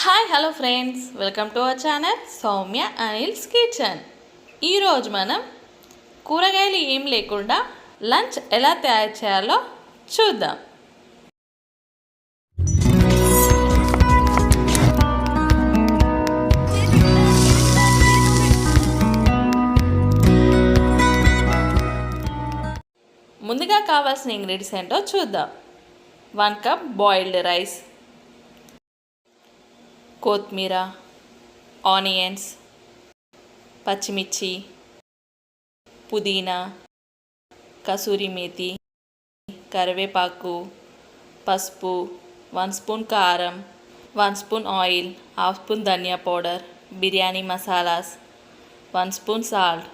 Hi hello friends, welcome to our channel Soumya Anil's kitchen. ఈరోజు మనం కూరగాయలు ఏం లేకుండా లంచ్ ఎలా తయారు చేయాలో చూద్దాం. ముందుగా కావాల్సిన ఇంగ్రీడియంట్స్ ఏంటో చూద్దాం. 1 కప్ బాయిల్డ్ రైస్, కొత్తిమీర, ఆనియన్స్, పచ్చిమిర్చి, పుదీనా, కసూరి మేతి, కరివేపాకు, పసుపు, 1 స్పూన్ కారం, 1 స్పూన్ ఆయిల్, 1/2 స్పూన్ ధనియా powder, biryani masalas, 1 spoon salt,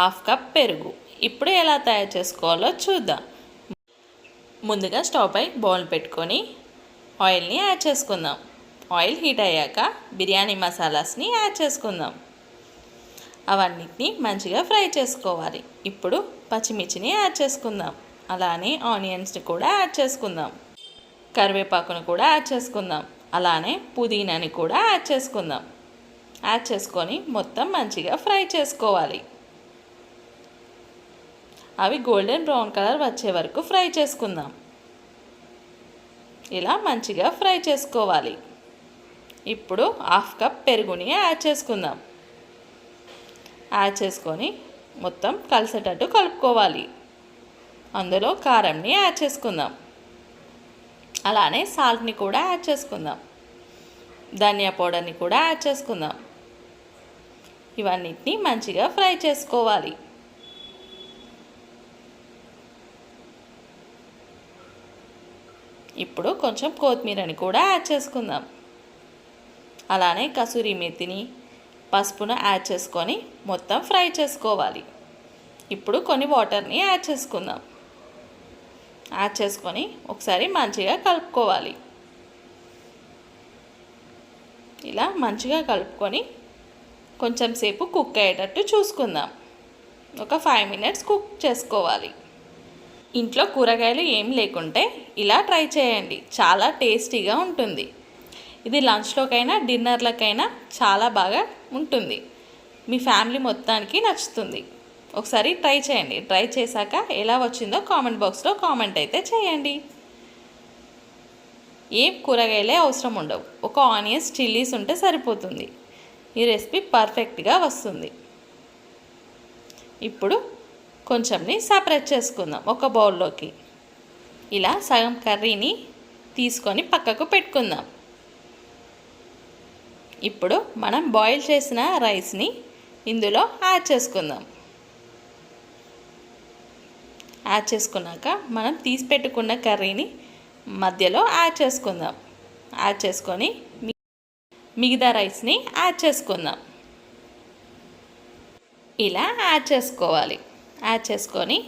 1/2 cup పెరుగు. ఇప్పుడు ఎలా తయారు చేసుకోవాలో చూద్దాం. ముందుగా స్టవ్ పై బౌల్ పెట్టుకొని ఆయిల్ని యాడ్ చేసుకుందాం. ఆయిల్ హీట్ అయ్యాక బిర్యానీ మసాలాస్ని యాడ్ చేసుకుందాం. అవన్నిటిని మంచిగా ఫ్రై చేసుకోవాలి. ఇప్పుడు పచ్చిమిర్చిని యాడ్ చేసుకుందాం. అలానే ఆనియన్స్ని కూడా యాడ్ చేసుకుందాం. కరివేపాకును కూడా యాడ్ చేసుకుందాం. అలానే పుదీనాని కూడా యాడ్ చేసుకుందాం. యాడ్ చేసుకొని మొత్తం మంచిగా ఫ్రై చేసుకోవాలి. అవి గోల్డెన్ బ్రౌన్ కలర్ వచ్చే వరకు ఫ్రై చేసుకుందాం. ఇలా మంచిగా ఫ్రై చేసుకోవాలి. ఇప్పుడు 1/2 కప్ పెరుగుని యాడ్ చేసుకుందాం. యాడ్ చేసుకొని మొత్తం కలిసేటట్టు కలుపుకోవాలి. అందులో కారంని యాడ్ చేసుకుందాం. అలానే సాల్ట్ని కూడా యాడ్ చేసుకుందాం. ధనియా పౌడర్ని కూడా యాడ్ చేసుకుందాం. ఇవన్నిటిని మంచిగా ఫ్రై చేసుకోవాలి. ఇప్పుడు కొంచెం కొత్తిమీరని కూడా యాడ్ చేసుకుందాం. అలానే కసూరి మేతిని, పసుపును యాడ్ చేసుకొని మొత్తం ఫ్రై చేసుకోవాలి. ఇప్పుడు కొన్ని వాటర్ని యాడ్ చేసుకుందాం. యాడ్ చేసుకొని ఒకసారి మంచిగా కలుపుకోవాలి. ఇలా మంచిగా కలుపుకొని కొంచెం సేపు కుక్ అయ్యేటట్టు చూసుకుందాం. ఒక 5 మినిట్స్ కుక్ చేసుకోవాలి. ఇంట్లో కూరగాయలు ఏం లేకుంటే ఇలా ట్రై చేయండి, చాలా టేస్టీగా ఉంటుంది. ఇది లంచ్లోకైనా డిన్నర్లకైనా చాలా బాగా ఉంటుంది. మీ ఫ్యామిలీ మొత్తానికి నచ్చుతుంది. ఒకసారి ట్రై చేయండి. ట్రై చేశాక ఎలా వచ్చిందో కామెంట్ బాక్స్లో కామెంట్ అయితే చేయండి. ఏం కూరగాయలే అవసరం ఉండవు. ఒక ఆనియన్స్, చిల్లీస్ ఉంటే సరిపోతుంది. ఈ రెసిపీ పర్ఫెక్ట్గా వస్తుంది. ఇప్పుడు కొంచెంని సపరేట్ చేసుకుందాం ఒక బౌల్లోకి. ఇలా సగం కర్రీని తీసుకొని పక్కకు పెట్టుకుందాం. ఇప్పుడు మనం బాయిల్ చేసిన రైస్ని ఇందులో యాడ్ చేసుకుందాం. యాడ్ చేసుకున్నాక మనం తీసి పెట్టుకున్న కర్రీని మధ్యలో యాడ్ చేసుకుందాం. యాడ్ చేసుకొని మిగతా రైస్ని యాడ్ చేసుకుందాం. ఇలా యాడ్ చేసుకోవాలి. యాడ్ చేసుకొని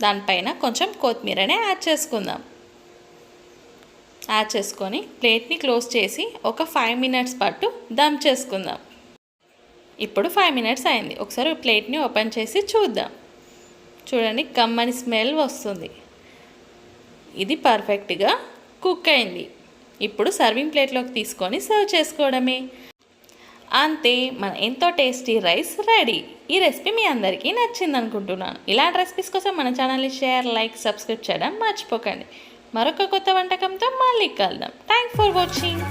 దానిపైన కొంచెం కొత్తిమీరనే యాడ్ చేసుకుందాం. యాడ్ చేసుకొని ప్లేట్ని క్లోజ్ చేసి ఒక 5 మినిట్స్ పాటు దమ్ చేసుకుందాం. ఇప్పుడు 5 మినిట్స్ అయింది. ఒకసారి ప్లేట్ని ఓపెన్ చేసి చూద్దాం. చూడండి, కమ్మని స్మెల్ వస్తుంది. ఇది పర్ఫెక్ట్గా కుక్ అయింది. ఇప్పుడు సర్వింగ్ ప్లేట్లోకి తీసుకొని సర్వ్ చేసుకోవడమే. అంతే, మన ఎంతో టేస్టీ రైస్ రెడీ. ఈ రెసిపీ మీ అందరికీ నచ్చింది అనుకుంటున్నాను. ఇలాంటి రెసిపీస్ కోసం మన ఛానల్ని షేర్, లైక్, సబ్స్క్రైబ్ చేయడం మర్చిపోకండి. మరొక కొత్త వంటకంతో మళ్ళీ కలుద్దాం. Thanks for watching.